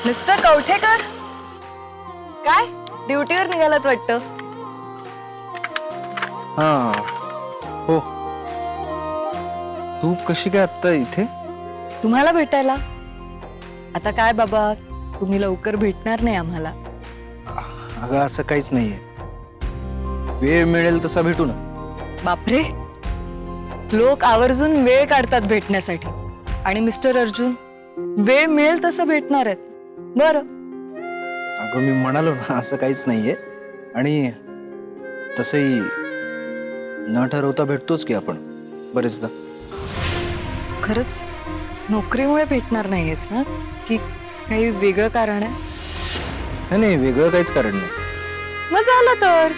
Mister Kavathekar, काय ड्युटीवर निघालात वाटतं? हा हो. तू कशी काय आत्ता इथे? तुम्हाला भेटायला. आता काय बाबा, तुम्ही लवकर भेटणार नाही आम्हाला. अगं असं काहीच नाहीये, वेळ मिळेल तसा भेटू ना. बापरे, लोक आवर्जून वेळ काढतात भेटण्यासाठी आणि मिस्टर अर्जुन वेळ मिळेल तसं भेटणार आहेत. बरं, अगं मी म्हणालो ना असं काहीच नाहीये. आणि तसंही न ठरवता भेटतोच की आपण बरेचदा. खरंच नोकरीमुळे भेटणार नाहीयेस ना, की काही वेगळं कारण आहे? नाही नाही, वेगळं काहीच कारण नाही. मग झालं तर.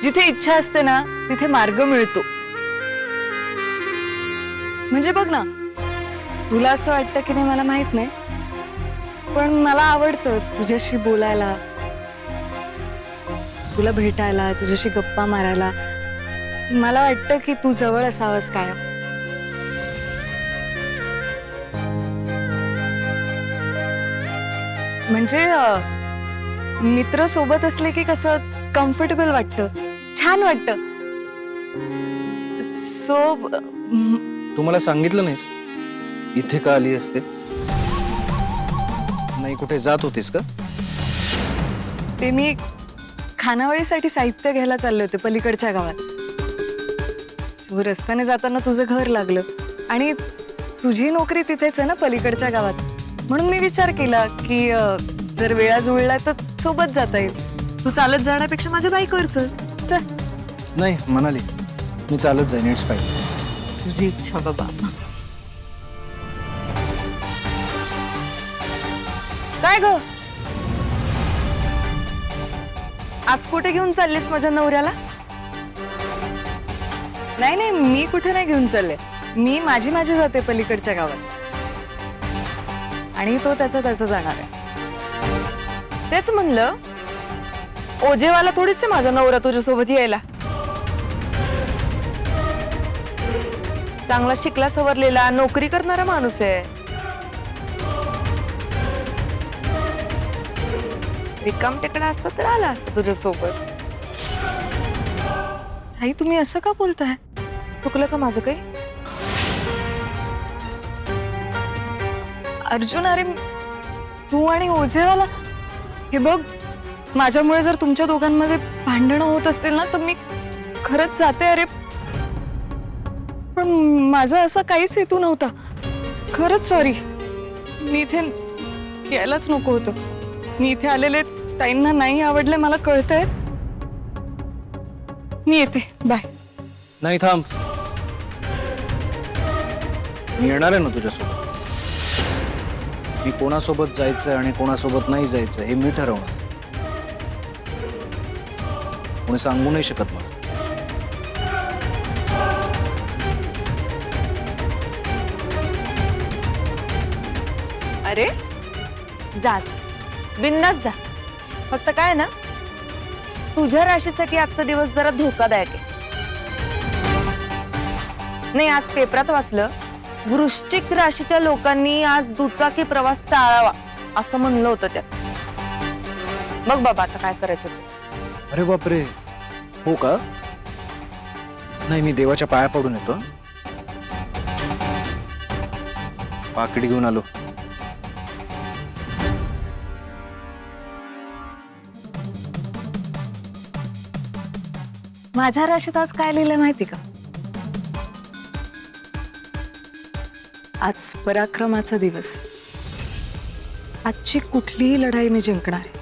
जिथे इच्छा असते ना तिथे मार्ग मिळतो. म्हणजे बघ ना, तुला असं वाटतं की नाही मला माहित नाही, पण मला आवडतं तुझ्याशी बोलायला, तुला भेटायला, तुझ्याशी गप्पा मारायला. मला वाटतं की तू जवळ असावंस कायम. म्हणजे मित्र सोबत असले की कसं कम्फर्टेबल वाटतं, छान वाटतं. सो तू मला सांगितलं नाहीस इथे का आली असते? नाही कुठे जात होतीस का? ते मी खानावळीसाठी साहित्य घ्यायला चालले होते पलीकडच्या गावात. सो रस्त्याने जाताना तुझं घर लागलं आणि तुझी नोकरी तिथेच आहे ना पलीकडच्या गावात. म्हणून मी विचार केला की जर वेळा जुळला तर सोबत जाता येईल. तू चालत जाण्यापेक्षा माझ्या बाईकवरच चल. नाही म्हणाली, मी चालत जाईन. It's fine. तुझी इच्छा बाबा. काय ग, आज कुठे घेऊन चाललीस माझ्या नवऱ्याला? नाही नाही, मी कुठे नाही घेऊन चालले. मी माझी जाते पलीकडच्या गावात आणि तो त्याचा जाणार आहे. तेच म्हणलं, ओझेवाला थोडीच आहे माझा नवरा तुझ्यासोबत यायला. चांगला शिकला सवरलेला नोकरी करणारा माणूस आहे. रिकाम टेकडा असता तर आला असता तुझ्यासोबत. ताई तुम्ही असं का बोलताय? चुकलं का माझं काही? अर्जुन, अरे तू आणि ओझेवाला, हे बघ, माझ्यामुळे जर तुमच्या दोघांमध्ये भांडणं होत असतील ना तर मी खरंच जाते. अरे पण माझा असा काहीच हेतू नव्हता. खरंच सॉरी. मी इथे यायलाच नको होतं. मी इथे आलेले ताईंना नाही आवडले, मला कळतंय. मी येते, बाय. नाही थांब, मी येणार आहे ना तुझ्यासोबत. मी कोणासोबत जायचं आणि कोणासोबत नाही जायचं हे मी ठरवणार. कोणी सांगू नाही शकत मला. अरे जा, बिंदास जा. फक्त काय ना, तुझ्या राशीसाठी आजचा दिवस जरा धोकादायक आहे. नाही, आज पेपरात वाचलं, वृश्चिक राशीच्या लोकांनी आज दुचाकी प्रवास टाळावा असं म्हणलं होतं त्यात. बघ बाबा आता काय करायचं ते. अरे बापरे, हो का? नाही, मी देवाच्या पाया पडून येतो. पाकिट घेऊन आलो. माझ्या राशीत आज काय लिहिलंय माहिती का? आज पराक्रमाचा दिवस. आजची कुठलीही लढाई मी जिंकणार आहे.